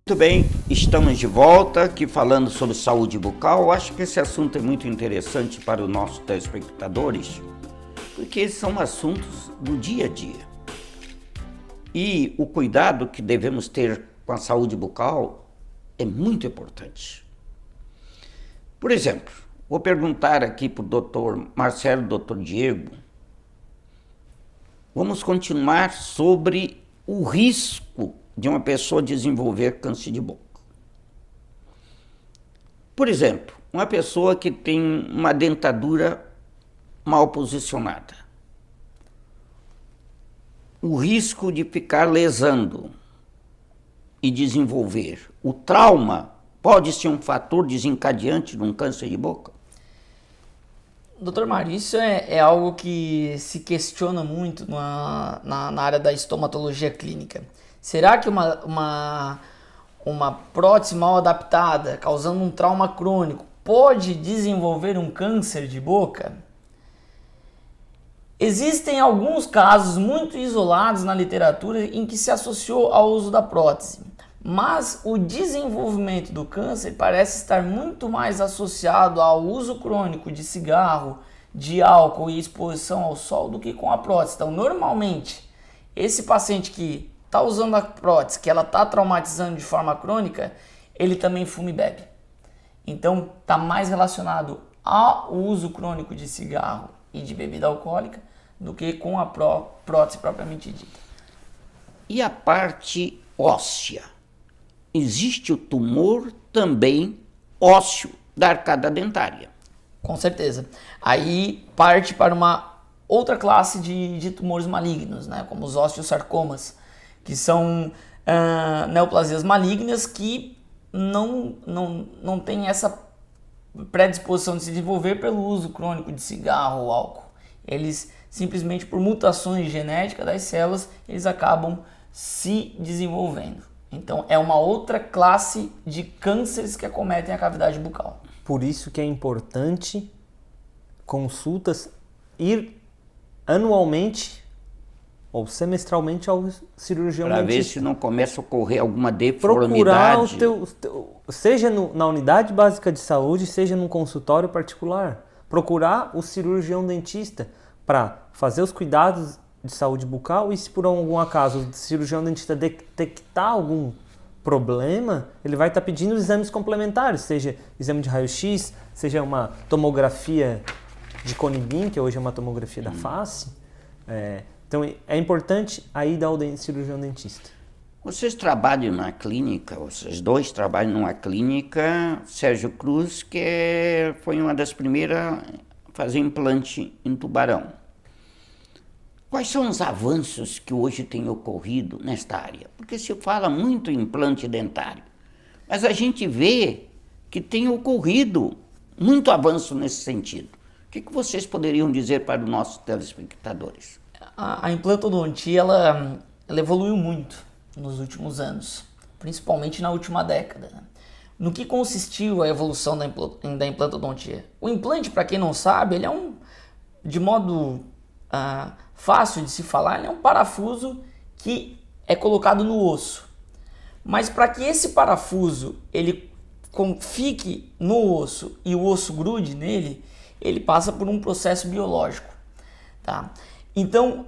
Muito bem, estamos de volta aqui falando sobre saúde bucal. Eu acho que esse assunto é muito interessante para os nossos telespectadores, porque são assuntos do dia a dia. E o cuidado que devemos ter com a saúde bucal é muito importante. Por exemplo, vou perguntar aqui para o doutor Marcelo, doutor Diego, vamos continuar sobre o risco de uma pessoa desenvolver câncer de boca. Por exemplo, uma pessoa que tem uma dentadura mal posicionada. O risco de ficar lesando e desenvolver. O trauma pode ser um fator desencadeante de um câncer de boca? Doutor Mário, isso é algo que se questiona muito na área da estomatologia clínica. Será que uma prótese mal adaptada, causando um trauma crônico, pode desenvolver um câncer de boca? Existem alguns casos muito isolados na literatura em que se associou ao uso da prótese, mas o desenvolvimento do câncer parece estar muito mais associado ao uso crônico de cigarro, de álcool e exposição ao sol do que com a prótese. Então, normalmente, esse paciente que está usando a prótese, que ela está traumatizando de forma crônica, ele também fuma e bebe. Então, está mais relacionado ao uso crônico de cigarro e de bebida alcoólica do que com a prótese propriamente dita. E a parte óssea? Existe o tumor também ósseo da arcada dentária. Com certeza. Aí parte para uma outra classe de tumores malignos, né? Como os osteosarcomas, que são neoplasias malignas que não têm essa predisposição de se desenvolver pelo uso crônico de cigarro ou álcool. Eles simplesmente por mutações genéticas das células, eles acabam se desenvolvendo. Então é uma outra classe de cânceres que acometem a cavidade bucal. Por isso que é importante consultas, ir anualmente ou semestralmente ao cirurgião dentista. Para ver se não começa a ocorrer alguma deformidade. Procurar seja na unidade básica de saúde, seja num consultório particular. Procurar o cirurgião dentista para fazer os cuidados de saúde bucal e se por algum acaso o cirurgião dentista detectar algum problema, ele vai estar pedindo exames complementares, seja exame de raio-x, seja uma tomografia de Cone-Beam, que hoje é uma tomografia da face. Então é importante a ida ao cirurgião dentista. Vocês trabalham na clínica, vocês dois trabalham numa clínica, Sérgio Cruz, que foi uma das primeiras a fazer implante em Tubarão. Quais são os avanços que hoje têm ocorrido nesta área? Porque se fala muito em implante dentário, mas a gente vê que tem ocorrido muito avanço nesse sentido. O que vocês poderiam dizer para os nossos telespectadores? A implantodontia ela evoluiu muito nos últimos anos, principalmente na última década. No que consistiu a evolução da implantodontia? O implante, para quem não sabe, ele é de modo fácil de se falar, ele é um parafuso que é colocado no osso. Mas para que esse parafuso ele fique no osso e o osso grude nele, ele passa por um processo biológico, tá? Então,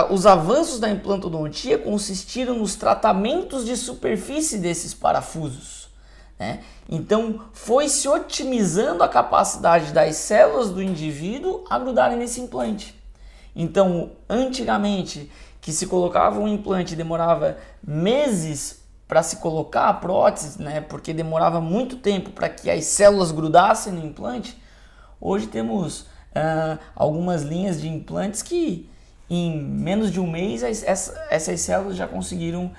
os avanços da implantodontia consistiram nos tratamentos de superfície desses parafusos, né? Então, foi se otimizando a capacidade das células do indivíduo a grudarem nesse implante. Então, antigamente, que se colocava um implante demorava meses para se colocar a prótese, né? Porque demorava muito tempo para que as células grudassem no implante. Hoje temos algumas linhas de implantes que em menos de um mês essas células já conseguiram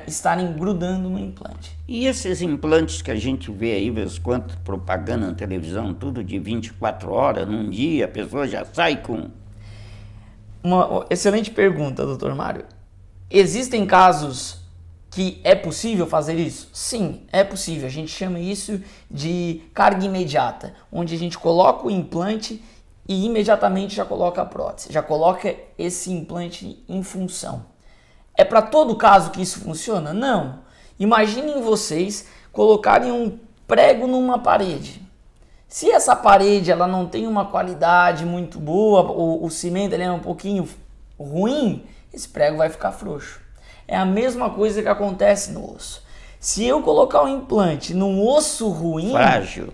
estarem grudando no implante. E esses implantes que a gente vê aí, vez quanto propaganda na televisão, tudo de 24 horas, num dia, a pessoa já sai com... Uma excelente pergunta, doutor Mário. Existem casos que é possível fazer isso? Sim, é possível. A gente chama isso de carga imediata, onde a gente coloca o implante e imediatamente já coloca a prótese, já coloca esse implante em função. É para todo caso que isso funciona? Não. Imaginem vocês colocarem um prego numa parede. Se essa parede ela não tem uma qualidade muito boa, o cimento ele é um pouquinho ruim, esse prego vai ficar frouxo. É a mesma coisa que acontece no osso. Se eu colocar um implante num osso ruim, Frágil.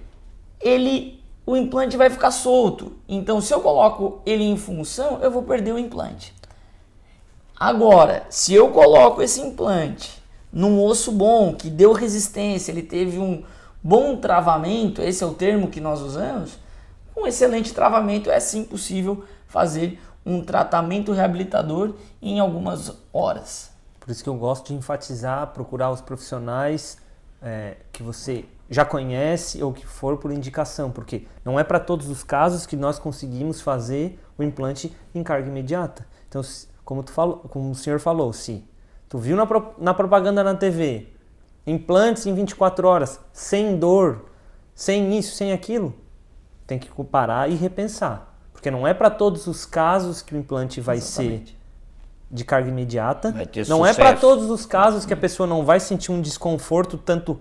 o implante vai ficar solto. Então, se eu coloco ele em função, eu vou perder o implante. Agora, se eu coloco esse implante num osso bom, que deu resistência, ele teve um bom travamento, esse é o termo que nós usamos, com excelente travamento é sim possível fazer um tratamento reabilitador em algumas horas. Por isso que eu gosto de enfatizar, procurar os profissionais que você já conhece ou que for por indicação, porque não é para todos os casos que nós conseguimos fazer o implante em carga imediata. Então, como o senhor falou, se tu viu na propaganda na TV, implantes em 24 horas, sem dor, sem isso, sem aquilo, tem que parar e repensar. Porque não é para todos os casos que o implante vai ser de carga imediata. Não é para todos os casos que a pessoa não vai sentir um desconforto tanto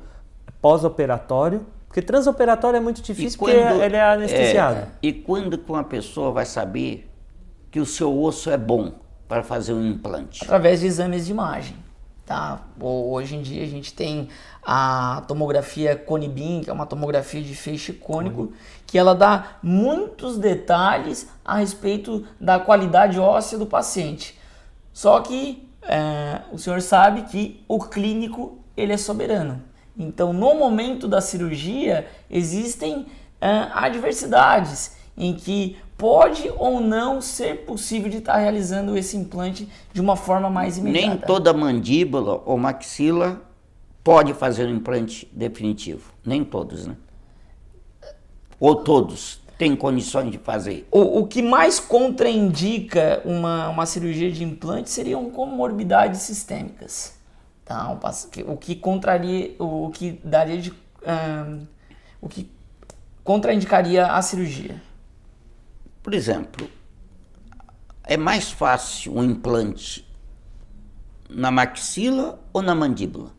pós-operatório. Porque transoperatório é muito difícil porque ele é anestesiado. E quando que uma pessoa vai saber que o seu osso é bom para fazer um implante? Através de exames de imagem. Tá? Hoje em dia a gente tem a tomografia Cone-Beam, que é uma tomografia de feixe cônico, que ela dá muitos detalhes a respeito da qualidade óssea do paciente. Só que o senhor sabe que o clínico ele é soberano. Então, no momento da cirurgia, existem adversidades em que pode ou não ser possível de estar realizando esse implante de uma forma mais imediata. Nem toda mandíbula ou maxila pode fazer um implante definitivo. Nem todos, né? Ou todos têm condições de fazer. O que mais contraindica uma cirurgia de implante seriam comorbidades sistêmicas. Tá? O que contraindicaria a cirurgia. Por exemplo, é mais fácil um implante na maxila ou na mandíbula?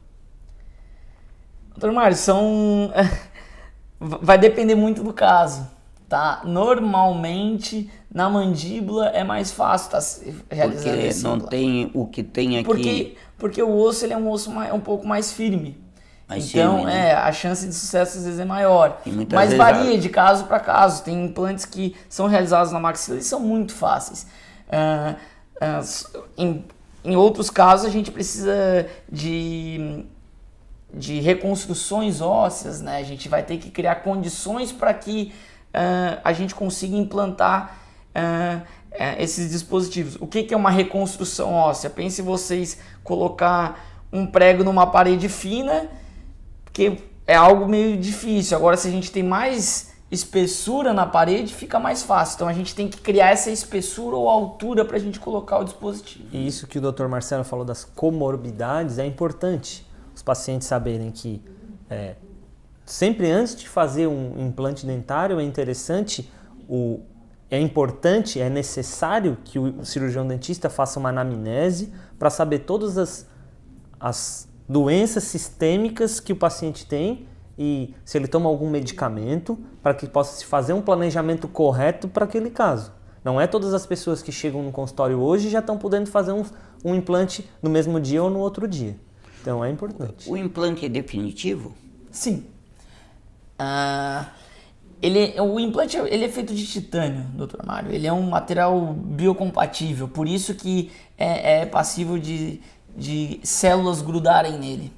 Doutor Mário, vai depender muito do caso, tá? Normalmente, na mandíbula é mais fácil realizando porque não tem o que tem aqui. Porque o osso ele é um osso um pouco mais firme. Então, a chance de sucesso às vezes é maior. Mas varia de caso para caso. Tem implantes que são realizados na maxila e são muito fáceis. Em outros casos, a gente precisa de reconstruções ósseas, né? A gente vai ter que criar condições para que a gente consiga implantar esses dispositivos. O que é uma reconstrução óssea? Pense vocês colocar um prego numa parede fina, que é algo meio difícil. Agora, se a gente tem mais espessura na parede, fica mais fácil. Então, a gente tem que criar essa espessura ou altura para a gente colocar o dispositivo. E isso que o Dr. Marcelo falou das comorbidades é importante. Os pacientes saberem que sempre antes de fazer um implante dentário é interessante, é importante, é necessário que o cirurgião dentista faça uma anamnese para saber todas as doenças sistêmicas que o paciente tem e se ele toma algum medicamento para que possa se fazer um planejamento correto para aquele caso. Não é todas as pessoas que chegam no consultório hoje já estão podendo fazer um implante no mesmo dia ou no outro dia. Então é importante. O implante é definitivo? Sim. O implante ele é feito de titânio, Dr. Mário. Ele é um material biocompatível, por isso que é passível de células grudarem nele,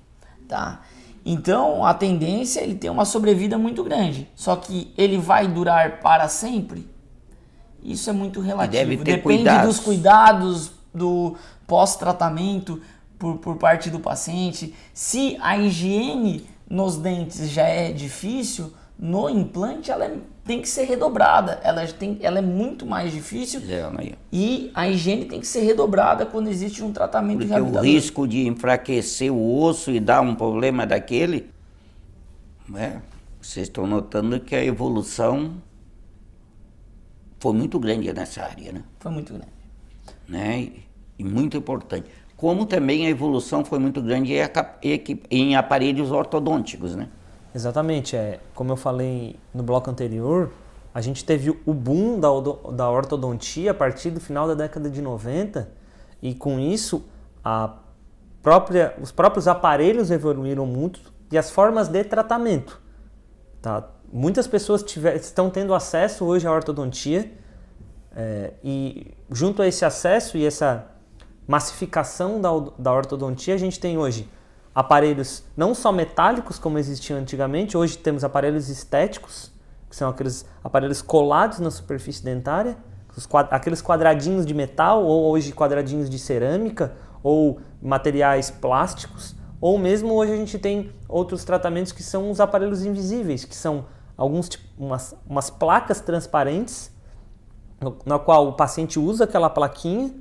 tá? Então a tendência é ele ter uma sobrevida muito grande. Só que ele vai durar para sempre? Isso é muito relativo. Depende dos cuidados do pós-tratamento por parte do paciente. Se a higiene nos dentes já é difícil, no implante ela tem que ser redobrada. Ela é muito mais difícil e a higiene tem que ser redobrada quando existe um tratamento reabilitador. Porque o risco de enfraquecer o osso e dar um problema daquele, vocês estão notando que a evolução foi muito grande nessa área, né? Foi muito grande. Né? E muito importante. como também a evolução foi muito grande em aparelhos ortodônticos, né? Exatamente, como eu falei no bloco anterior, a gente teve o boom da ortodontia a partir do final da década de 90 e com isso os próprios aparelhos evoluíram muito e as formas de tratamento. Tá? Muitas pessoas estão tendo acesso hoje à ortodontia e junto a esse acesso e essa massificação da ortodontia, a gente tem hoje aparelhos não só metálicos como existiam antigamente, hoje temos aparelhos estéticos, que são aqueles aparelhos colados na superfície dentária, aqueles quadradinhos de metal ou hoje quadradinhos de cerâmica ou materiais plásticos, ou mesmo hoje a gente tem outros tratamentos que são os aparelhos invisíveis, que são umas placas transparentes na qual o paciente usa aquela plaquinha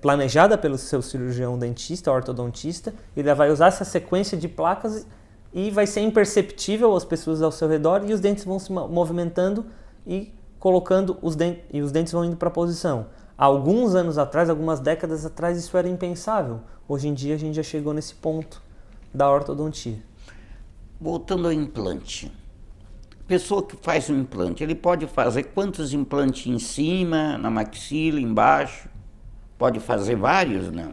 planejada pelo seu cirurgião dentista, ortodontista, ele vai usar essa sequência de placas e vai ser imperceptível às pessoas ao seu redor e os dentes vão se movimentando e colocando os dentes vão indo para a posição. Há alguns anos atrás, algumas décadas atrás, isso era impensável. Hoje em dia a gente já chegou nesse ponto da ortodontia. Voltando ao implante. Pessoa que faz um implante, ele pode fazer quantos implantes em cima, na maxila, embaixo? Pode fazer vários, não?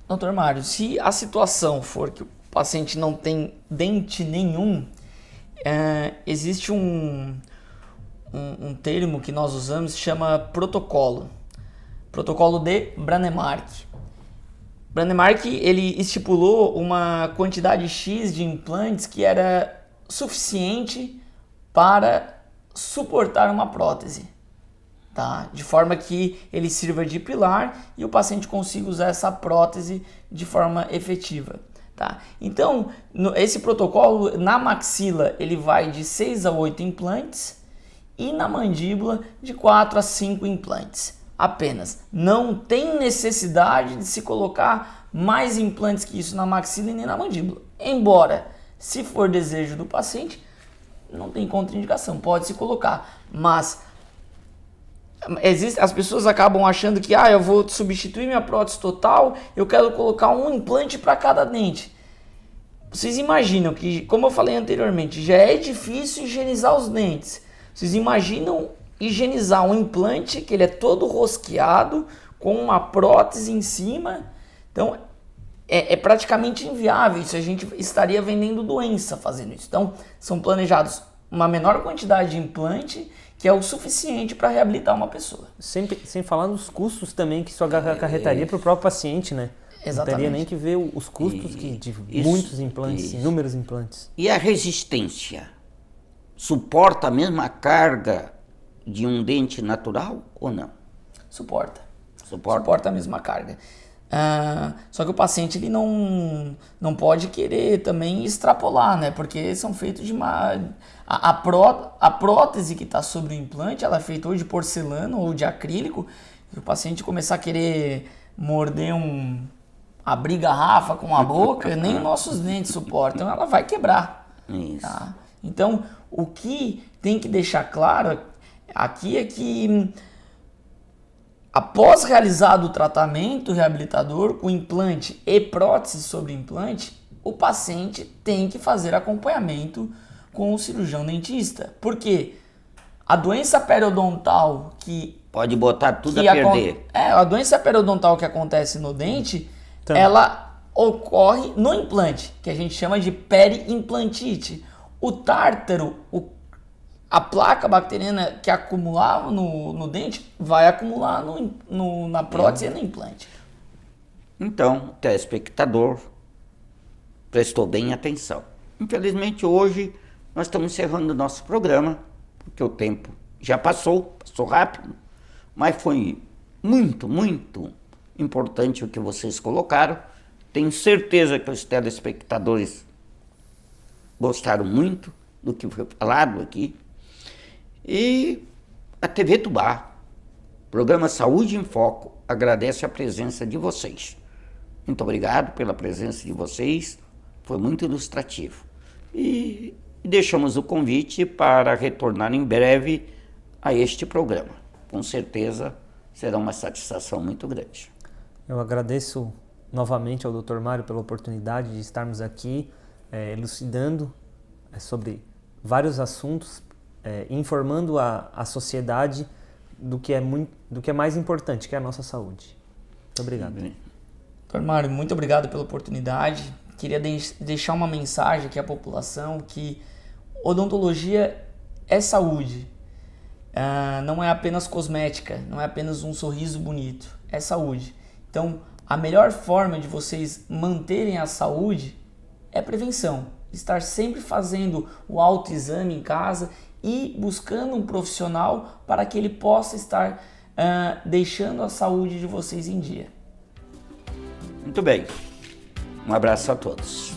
Doutor Mário, se a situação for que o paciente não tem dente nenhum, existe um termo que nós usamos que chama protocolo de Brånemark. Brånemark, ele estipulou uma quantidade X de implantes que era suficiente para suportar uma prótese. Tá? De forma que ele sirva de pilar e o paciente consiga usar essa prótese de forma efetiva. Tá? Então, esse protocolo na maxila ele vai de 6 a 8 implantes e na mandíbula de 4 a 5 implantes apenas. Não tem necessidade de se colocar mais implantes que isso na maxila e nem na mandíbula. Embora, se for desejo do paciente, não tem contraindicação, pode se colocar, mas as pessoas acabam achando que eu vou substituir minha prótese total, eu quero colocar um implante para cada dente. Vocês imaginam que, como eu falei anteriormente, já é difícil higienizar os dentes. Vocês imaginam higienizar um implante que ele é todo rosqueado, com uma prótese em cima? Então, é praticamente inviável. Isso a gente estaria vendendo doença fazendo isso. Então, são planejados uma menor quantidade de implante que é o suficiente para reabilitar uma pessoa. Sem falar nos custos também que isso acarretaria para o próprio paciente, né? Exatamente. Não teria nem que ver os custos de muitos implantes, inúmeros implantes. E a resistência? Suporta a mesma carga de um dente natural ou não? Suporta a mesma carga. Só que o paciente ele não pode querer também extrapolar, né? Porque são feitos de a prótese que está sobre o implante, ela é feita ou de porcelana ou de acrílico, e o paciente começar a querer morder abrir garrafa com a boca, nem os nossos dentes suportam, ela vai quebrar. Isso. Tá? Então, o que tem que deixar claro aqui é que após realizado o tratamento reabilitador com implante e prótese sobre implante, o paciente tem que fazer acompanhamento com o cirurgião dentista. Por quê? A doença periodontal que... Pode botar tudo a perder. A doença periodontal que acontece no dente, ela ocorre no implante, que a gente chama de periimplantite. O tártaro, a placa bacteriana que acumulava no dente vai acumular na prótese e no implante. Então, o telespectador prestou bem atenção. Infelizmente, hoje nós estamos encerrando o nosso programa, porque o tempo já passou rápido, mas foi muito, muito importante o que vocês colocaram. Tenho certeza que os telespectadores gostaram muito do que foi falado aqui. E a TV Tubá, programa Saúde em Foco, agradece a presença de vocês. Muito obrigado pela presença de vocês, foi muito ilustrativo. E deixamos o convite para retornar em breve a este programa. Com certeza será uma satisfação muito grande. Eu agradeço novamente ao Dr. Mário pela oportunidade de estarmos aqui elucidando sobre vários assuntos, informando a sociedade do que é mais importante, que é a nossa saúde. Muito obrigado. Dr. Mário, muito obrigado pela oportunidade. Queria deixar uma mensagem aqui à população que odontologia é saúde. Não é apenas cosmética, não é apenas um sorriso bonito, é saúde. Então, a melhor forma de vocês manterem a saúde é prevenção. Estar sempre fazendo o autoexame em casa e buscando um profissional para que ele possa estar deixando a saúde de vocês em dia. Muito bem. Um abraço a todos.